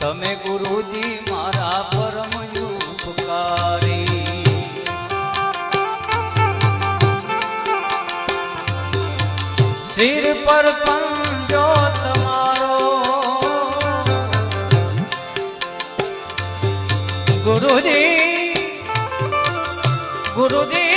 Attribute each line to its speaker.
Speaker 1: તમે ગુરુજી મારા પરમ ઉપકારી સિર પર પંજો તમારો ગુરુજી ગુરુજી